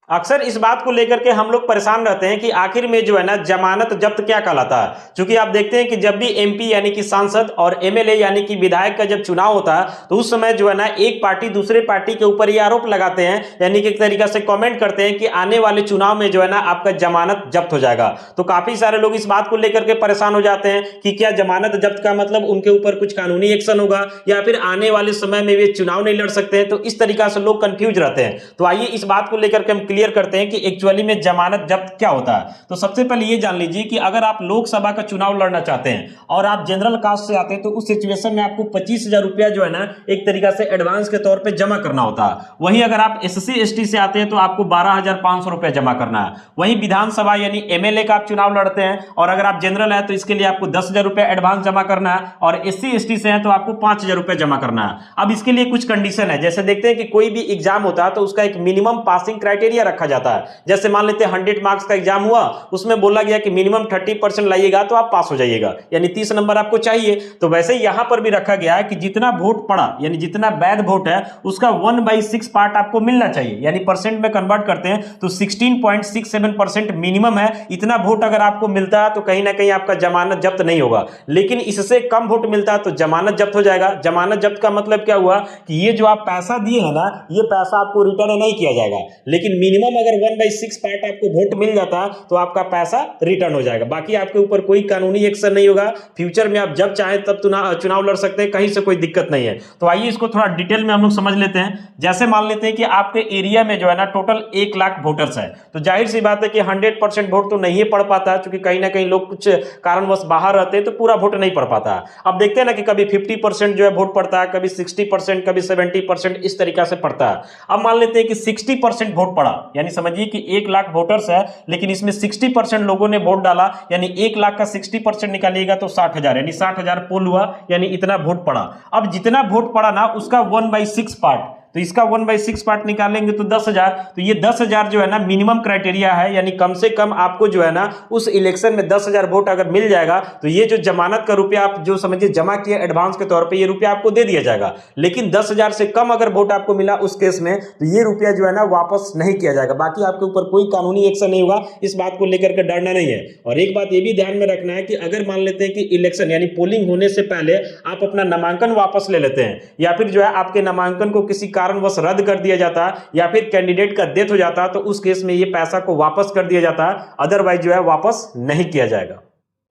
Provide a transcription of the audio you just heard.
अक्सर इस बात को लेकर के हम लोग परेशान रहते हैं कि आखिर में जो है ना जमानत जब्त क्या कहलाता है। क्योंकि आप देखते हैं कि जब भी एमपी यानी कि सांसद और एमएलए यानी कि विधायक का जब चुनाव होता है तो उस समय जो है ना एक पार्टी दूसरे पार्टी के ऊपर ये आरोप लगाते हैं, यानी कि एक तरीका से कमेंट करते हैं कि आने वाले चुनाव में जो है ना आपका जमानत जब्त हो जाएगा। तो काफी सारे लोग इस बात को लेकर के परेशान हो जाते हैं कि क्या जमानत जब्त का मतलब उनके ऊपर कुछ कानूनी एक्शन होगा या फिर आने वाले समय में वे चुनाव नहीं लड़ सकते हैं। तो इस तरीका से लोग कंफ्यूज रहते हैं। तो आइए इस बात को लेकर के हम क्लियर करते हैं कि एक्चुअली में जमानत जब्त क्या होता है। तो सबसे पहले ये जान लीजिए कि अगर आप लोकसभा का चुनाव लड़ना चाहते हैं और आप जनरल कास्ट से आते हैं तो उस सिचुएशन में आपको 25,000 रुपया जो है ना एक तरीका से एडवांस के तौर पे जमा करना होता है। वहीं अगर आप एससी एसटी से आते हैं तो आपको 12,500 रुपया जमा करना है। वहीं विधानसभा यानी एमएलए का आप चुनाव लड़ते हैं और अगर आप जनरल है तो इसके लिए आपको 10,000 रुपया एडवांस जमा करना है और एससी एसटी से है तो आपको 5,000 रुपया जमा करना है। अब इसके लिए कुछ कंडीशन है। जैसे देखते हैं कि कोई भी एग्जाम होता है तो उसका एक मिनिमम पासिंग क्राइटेरिया रखा जाता है। जैसे मान लेते हैं 100 मार्क्स का एग्जाम हुआ, उसमें बोला गया कि मिनिमम 30% लाइएगा तो आप पास हो जाइएगा, यानी 30 नंबर आपको चाहिए। तो वैसे ही यहां पर भी रखा गया है कि जितना वोट पड़ा यानी जितना वैध वोट है उसका 1/6 पार्ट आपको मिलना चाहिए, यानी परसेंट में कन्वर्ट करते हैं तो 16.67% मिनिमम है। इतना वोट अगर आपको मिलता है तो कहीं ना कहीं आपका जमानत जब्त नहीं होगा, लेकिन इससे कम वोट मिलता है तो जमानत जब्त हो जाएगा। जमानत जब्त का मतलब क्या हुआ कि ये जो आप पैसा दिए हैं ना, ये पैसा आपको रिटर्न नहीं किया जाएगा, लेकिन मिनिमम अगर 1/6 पार्ट आपको वोट मिल जाता तो आपका पैसा रिटर्न हो जाएगा। बाकी आपके ऊपर कोई कानूनी एक्शन नहीं होगा। फ्यूचर में आप जब चाहें तब चुनाव लड़ सकते हैं, कहीं से कोई दिक्कत नहीं है। तो आइए इसको थोड़ा डिटेल में हम लोग समझ लेते हैं। जैसे मान लेते हैं कि आपके एरिया में जो है ना टोटल 1 लाख वोटर्स है, तो जाहिर सी बात है कि 100% वोट तो नहीं पड़ पाता, क्योंकि कहीं ना कहीं लोग कुछ कारणवश बाहर रहते हैं तो पूरा वोट नहीं पड़ पाता। अब देखते हैं ना कि कभी 50% जो है वोट पड़ता है, कभी 60%, कभी 70%, इस तरीका से पड़ता है। अब मान लेते हैं कि 60% वोट पड़ा, यानी समझिए कि 1 लाख वोटर्स है लेकिन इसमें 60% लोगों ने वोट डाला, यानी 1 लाख का 60% निकालिएगा तो 60,000, यानी 60,000 पोल हुआ, यानी इतना वोट पड़ा। अब जितना वोट पड़ा ना उसका 1/6 पार्ट, तो इसका 1/6 पार्ट निकालेंगे तो 10,000। तो ये 10,000 जो है ना मिनिमम क्राइटेरिया है, यानी कम से कम आपको जो है ना उस इलेक्शन में 10,000 वोट अगर मिल जाएगा तो ये जो जमानत का रुपया आप जो समझिए जमा किए एडवांस के तौर पे, ये रुपया आपको दे दिया जाएगा। लेकिन 10,000 से कम अगर वोट आपको मिला उस केस में तो ये रुपया जो है ना वापस नहीं किया जाएगा। बाकी आपके ऊपर कोई कानूनी एक्शन नहीं होगा, इस बात को लेकर के डरना नहीं है। और एक बात ये भी ध्यान में रखना है कि अगर मान लेते हैं कि इलेक्शन यानी पोलिंग होने से पहले आप अपना नामांकन वापस ले लेते हैं या फिर जो है आपके नामांकन को किसी कारणवश रद्द कर दिया जाता है या फिर कैंडिडेट का डेथ हो जाता है तो उस केस में ये पैसा को वापस कर दिया जाता है, अदरवाइज जो है वापस नहीं किया जाएगा।